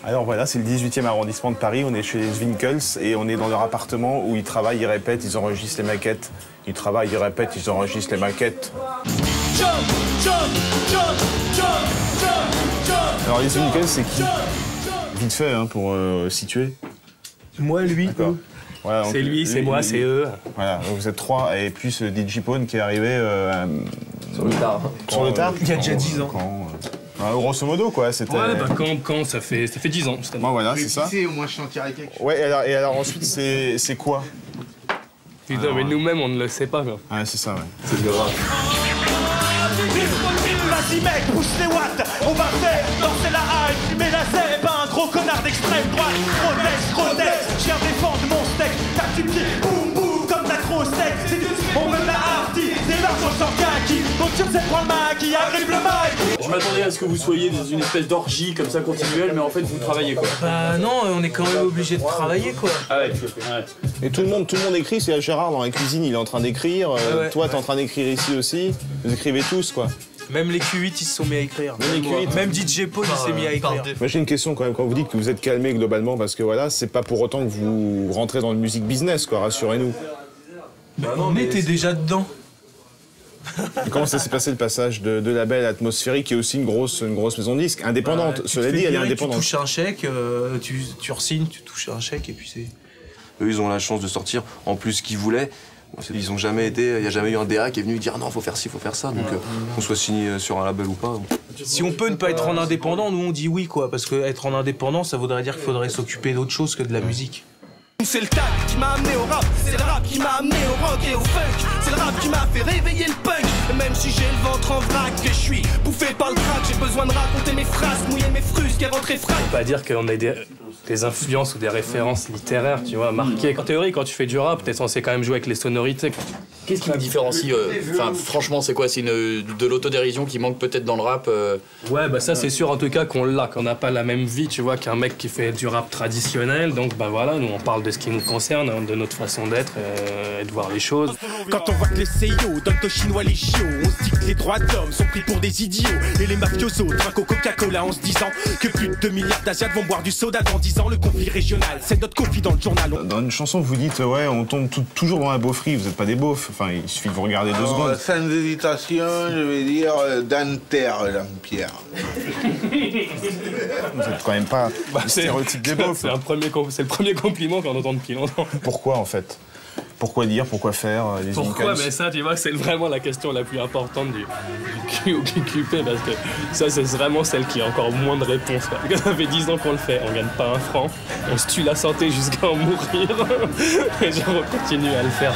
Alors voilà, c'est le 18e arrondissement de Paris, on est chez les Zwinkels et on est dans leur appartement où ils travaillent, ils répètent, ils enregistrent les maquettes. Ils travaillent, ils répètent, ils enregistrent les maquettes. Alors les Zwinkels, c'est qui? Vite fait, hein, pour situer. Moi, lui, eux. Voilà, c'est lui, c'est moi, c'est eux. Voilà, donc vous êtes trois, et puis ce DJ Pone qui est arrivé... sur le tard. Sur le tard? Il y a déjà 10 ans. Grosso modo, quoi, c'était... Ouais, bah quand ça fait 10 ans. Bon, voilà, c'est ça. Au moins, je sentirais quelque chose. Ouais, et alors ensuite, c'est quoi? Putain, mais nous-mêmes, on ne le sait pas, quoi. Ouais, c'est ça, ouais. C'est le rap. Vas-y mec, pousse les watts, on va faire danser la hype, fumer la zèle, pas un gros connard d'extrême droite. Gros texte, je viens défendre mon steak, tape du pied, boum boum, comme ta grosse steak. On me la hardy, débarque en sans kaki, donc tu me sais prendre ma qui arrive le mic. Je m'attendais à ce que vous soyez dans une espèce d'orgie comme ça continuelle, mais en fait vous travaillez quoi. Bah non, on est quand même obligé de travailler quoi. Ah ouais. Et tout le monde écrit, c'est Gérard dans la cuisine, il est en train d'écrire, toi t'es en train d'écrire ici aussi, vous écrivez tous quoi. Même les Q8 ils se sont mis à écrire. Même les Q8. Même DJ Paul il s'est mis à écrire. Moi j'ai une question quand même, quand vous dites que vous êtes calmé globalement, parce que voilà, c'est pas pour autant que vous rentrez dans le music business quoi, rassurez-nous. Bah non, mais t'es déjà dedans. Et comment ça s'est passé le passage de label atmosphérique qui est aussi une grosse maison de disques, indépendante, cela dit elle est indépendante. Tu touches un chèque, tu re-signes, tu touches un chèque et puis c'est... Eux, ils ont la chance de sortir en plus ce qu'ils voulaient. Ils ont jamais été, il n'y a jamais eu un DA qui est venu dire non, faut faire ci, faut faire ça. Donc qu'on soit signé sur un label ou pas. Si on peut ne pas être en indépendant, nous on dit oui quoi, parce que être en indépendant, ça voudrait dire qu'il faudrait s'occuper d'autre chose que de la musique. C'est le tag qui m'a amené au rap, c'est le rap qui m'a amené au rock et au funk. C'est le rap qui m'a fait réveiller le punk. Et même si j'ai le ventre en vrac, que je suis bouffé par le crack, j'ai besoin de raconter mes phrases, mouiller mes frusques et rentrer frac. On peut pas dire qu'on a des influences ou des références littéraires, tu vois, marquées. En théorie, quand tu fais du rap, t'es censé quand même jouer avec les sonorités. Qu'est-ce qui vous différencie Enfin, franchement, c'est quoi? C'est de l'autodérision qui manque peut-être dans le rap Ouais, bah ça, c'est sûr en tout cas qu'on n'a pas la même vie, tu vois, qu'un mec qui fait du rap traditionnel. Donc, bah voilà, nous on parle de ce qui nous concerne, hein, de notre façon d'être et de voir les choses. Quand on voit que les CIO donnent aux Chinois les chiots, on se dit que les droits d'homme sont pris pour des idiots. Et les mafiosos trinquent au Coca-Cola en se disant que plus de 2 milliards d'Asiates vont boire du soda dans 10 ans. Le conflit régional, c'est notre conflit dans le journal. Dans une chanson, vous dites ouais, on tombe toujours dans la beaufrie, vous n'êtes pas des beaufs. Enfin, il suffit de vous regarder 2 secondes. Sans hésitation, je vais dire Danter, Jean-Pierre. Vous êtes quand même pas stéréotype des beaufs. C'est le premier compliment qu'on entend depuis longtemps. Pourquoi en fait? Pourquoi dire, pourquoi faire les Pourquoi? Mais ça, tu vois, c'est vraiment la question la plus importante du QQP, parce que ça, c'est vraiment celle qui a encore moins de réponses. Ça fait 10 ans qu'on le fait, on gagne pas un franc, on se tue la santé jusqu'à en mourir, et genre on continue à le faire.